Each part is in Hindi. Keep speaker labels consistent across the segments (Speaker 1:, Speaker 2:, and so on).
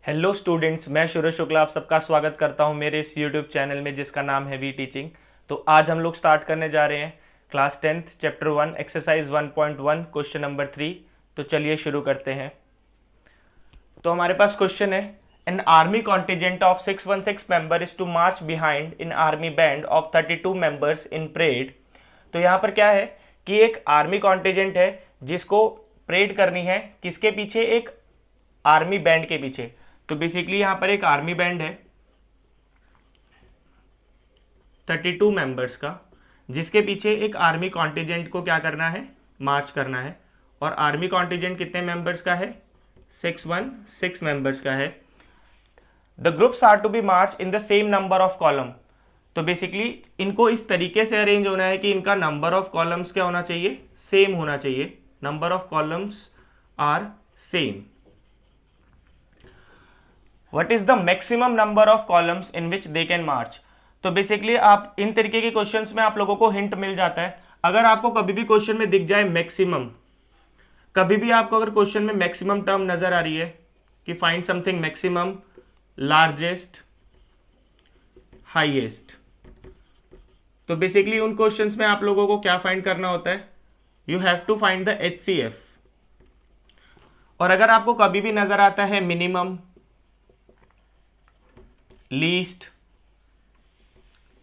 Speaker 1: हेलो स्टूडेंट्स, मैं सूरज शुक्ला आप सबका स्वागत करता हूं मेरे इस यूट्यूब चैनल में जिसका नाम है वी टीचिंग। तो आज हम लोग स्टार्ट करने जा रहे हैं class 10th chapter 1 exercise 1.1 question number 3। तो चलिए शुरू करते हैं। तो हमारे पास क्वेश्चन है, an army contingent of 616 member is to march behind in army band of 32 members in parade. तो यहाँ पर क्या है कि एक आर्मी कॉन्टिजेंट है जिसको परेड करनी है, किसके पीछे? एक आर्मी बैंड के पीछे। तो बेसिकली यहां पर एक आर्मी बैंड है 32 मेंबर्स का, जिसके पीछे एक आर्मी कॉन्टिजेंट को क्या करना है? मार्च करना है। और आर्मी कॉन्टिजेंट कितने मेंबर्स का है? 616 मेंबर्स का है। The groups are to be march in the same number of column. तो बेसिकली इनको इस तरीके से अरेंज होना है कि इनका नंबर ऑफ कॉलम्स क्या होना चाहिए? सेम होना चाहिए। Number of columns are same. What is the maximum number of columns in which they can march? तो बेसिकली आप इन तरीके के क्वेश्चंस में आप लोगों को हिंट मिल जाता है। अगर आपको कभी भी क्वेश्चन में दिख जाए मैक्सिमम, कभी भी आपको अगर क्वेश्चन में मैक्सिमम टर्म नजर आ रही है कि find something maximum, largest, highest, तो बेसिकली उन क्वेश्चंस में आप लोगों को क्या फाइंड करना होता है? You have to find the HCF। और अगर आपको कभी भी नजर आता है मिनिमम, लीस्ट,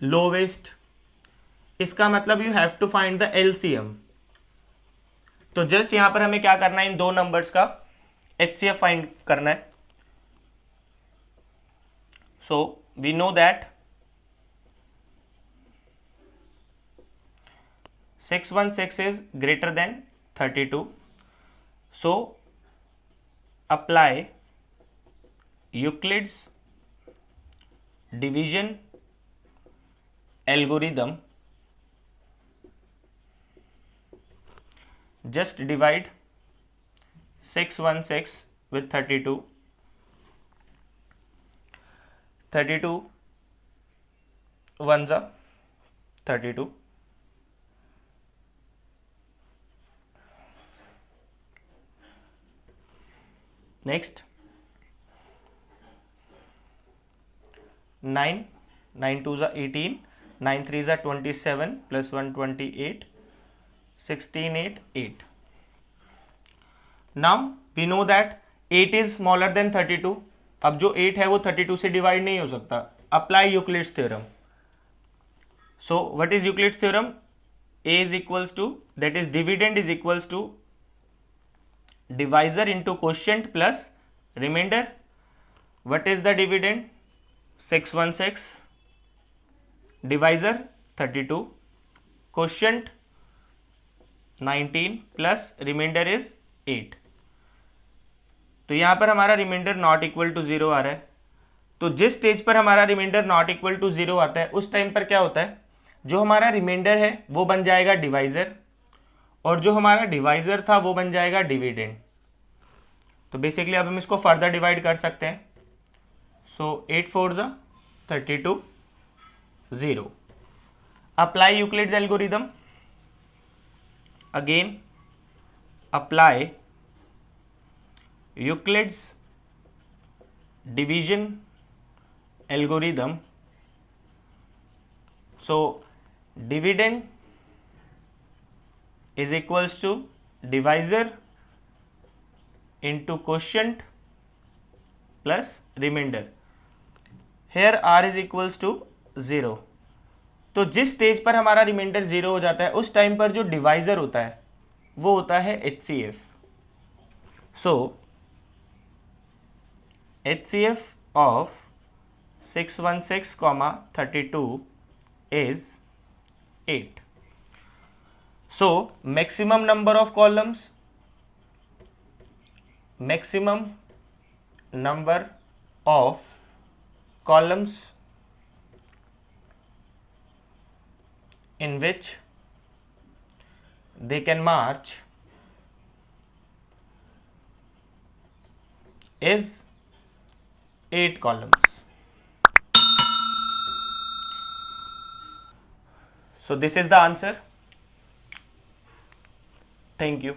Speaker 1: लोवेस्ट, इसका मतलब you have to find the LCM। तो जस्ट यहां पर हमें क्या करना है? इन दो नंबर्स का HCF फाइंड करना है। So we know that 616 is greater than 32। So apply Euclid's division algorithm. Just divide 616 with 32। 32 1 जा 32। नेक्स्ट 9 9 2 जा 18, 9 3 जा 27 plus 1 28, 16 8 8। Now we know that 8 is smaller than 32। अब जो 8 है वो 32 से डिवाइड नहीं हो सकता। Apply Euclid's theorem. So what is Euclid's theorem? A is equals to, that is dividend is equals to divisor into quotient plus remainder. What is the dividend? 616, divisor 32, quotient 19 plus remainder is 8। तो यहां पर हमारा रिमाइंडर नॉट इक्वल टू 0 आ रहा है। तो जिस स्टेज पर हमारा रिमाइंडर नॉट इक्वल टू 0 आता है उस टाइम पर क्या होता है? जो हमारा रिमाइंडर है वो बन जाएगा डिवाइजर, और जो हमारा डिवाइजर था वो बन जाएगा डिविडेंड। तो बेसिकली अब हम इसको फर्दर डिवाइड कर सकते हैं। सो 8 4 जा 32, 0। Apply Euclid's algorithm. Again apply Euclid's division algorithm. So dividend is equals to divisor into quotient plus remainder। here r is equals to 0। तो जिस स्टेज पर हमारा रिमाइंडर 0 हो जाता है उस टाइम पर जो डिवाइजर होता है वो होता है HCF। So HCF of 616, 32 is 8। So maximum number of columns, maximum number of columns in which they can march is 8 columns. So this is the answer. Thank you.